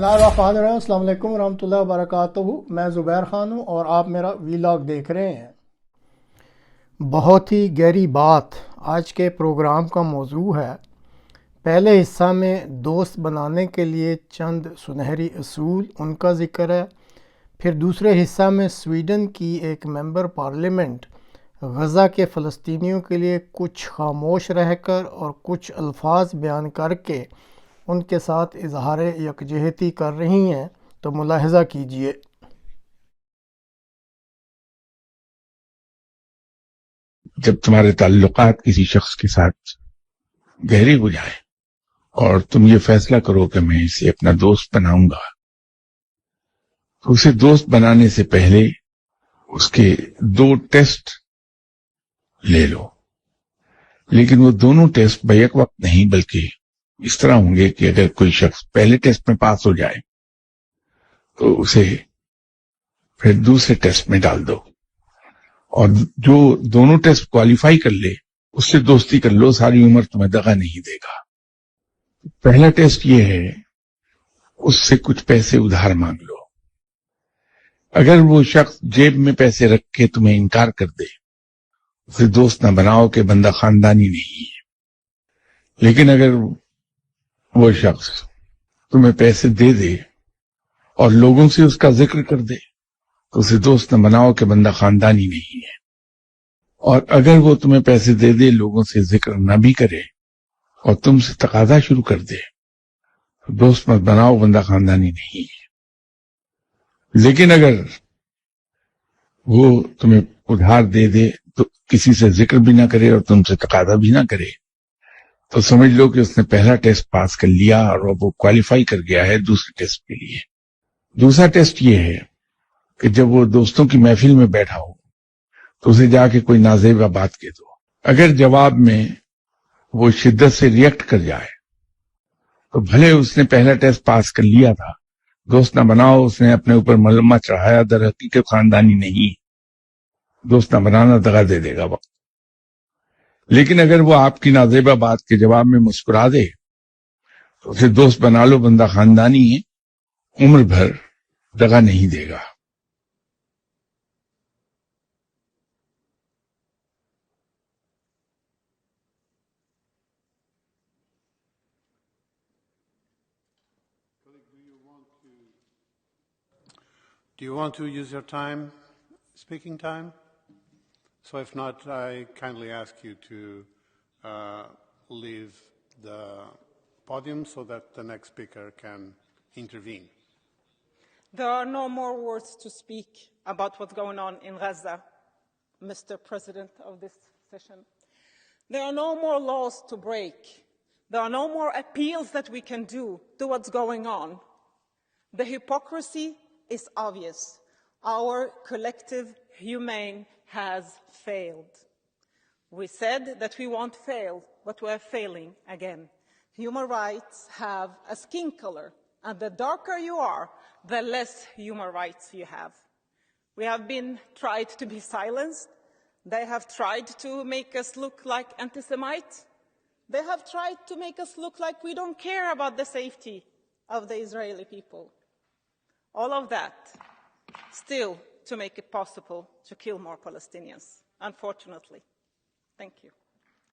اللہ الرحمن الرحیم. السلام علیکم ورحمۃ اللہ وبرکاتہ. میں زبیر خان ہوں اور آپ میرا ویلاگ دیکھ رہے ہیں. بہت ہی گہری بات آج کے پروگرام کا موضوع ہے. پہلے حصہ میں دوست بنانے کے لیے چند سنہری اصول ان کا ذکر ہے. پھر دوسرے حصہ میں سویڈن کی ایک ممبر پارلیمنٹ غزہ کے فلسطینیوں کے لیے کچھ خاموش رہ کر اور کچھ الفاظ بیان کر کے ان کے ساتھ اظہار یکجہتی کر رہی ہیں. تو ملاحظہ کیجیے. جب تمہارے تعلقات کسی شخص کے ساتھ گہری ہو جائیں اور تم یہ فیصلہ کرو کہ میں اسے اپنا دوست بناؤں گا، تو اسے دوست بنانے سے پہلے اس کے 2 ٹیسٹ لے لو. لیکن وہ دونوں ٹیسٹ بیک وقت نہیں، بلکہ اس طرح ہوں گے کہ اگر کوئی شخص پہلے ٹیسٹ میں پاس ہو جائے تو اسے پھر دوسرے ٹیسٹ میں ڈال دو، اور جو دونوں ٹیسٹ کوالیفائی کر لے اس سے دوستی کر لو. ساری عمر تمہیں دغا نہیں دے گا. پہلا ٹیسٹ یہ ہے، اس سے کچھ پیسے ادھار مانگ لو. اگر وہ شخص جیب میں پیسے رکھ کے تمہیں انکار کر دے، اسے دوست نہ بناؤ کہ بندہ خاندانی نہیں ہے. لیکن اگر وہ شخص تمہیں پیسے دے دے اور لوگوں سے اس کا ذکر کر دے تو اسے دوست نہ بناؤ کہ بندہ خاندانی نہیں ہے. اور اگر وہ تمہیں پیسے دے دے، لوگوں سے ذکر نہ بھی کرے اور تم سے تقاضا شروع کر دے تو دوست مت بناؤ، بندہ خاندانی نہیں ہے. لیکن اگر وہ تمہیں ادھار دے دے تو کسی سے ذکر بھی نہ کرے اور تم سے تقاضا بھی نہ کرے، تو سمجھ لو کہ اس نے پہلا ٹیسٹ پاس کر لیا اور وہ کوالیفائی کر گیا ہے دوسرے ٹیسٹ کے لیے. دوسرا ٹیسٹ یہ ہے کہ جب وہ دوستوں کی محفل میں بیٹھا ہو تو اسے جا کے کوئی نازیبا بات کہہ دو. اگر جواب میں وہ شدت سے ریئیکٹ کر جائے تو بھلے اس نے پہلا ٹیسٹ پاس کر لیا تھا، دوست نہ بناؤ. اس نے اپنے اوپر ملمہ چڑھایا، در حقیقت خاندانی نہیں. دوست نہ بنانا دغا دے دے گا وقت. لیکن اگر وہ آپ کی نازیبا بات کے جواب میں مسکرا دے تو اسے دوست بنا لو، بندہ خاندانی ہے، عمر بھر دغا نہیں دے گا. Do you want to use your time, speaking time? So if not, I kindly ask you to leave the podium so that the next speaker can intervene. There are no more words to speak about what's going on in Gaza, Mr. President of this session. There are no more laws to break. There are no more appeals that we can do to what's going on. The hypocrisy is obvious. Our collective humane has failed. We said that we won't fail, but we're failing again. Human rights have a skin color, and the darker you are, the less human rights you have. We have been tried to be silenced. They have tried to make us look like anti-Semites. They have tried to make us look like we don't care about the safety of the Israeli people. All of that still to make it possible to kill more Palestinians, unfortunately. Thank you.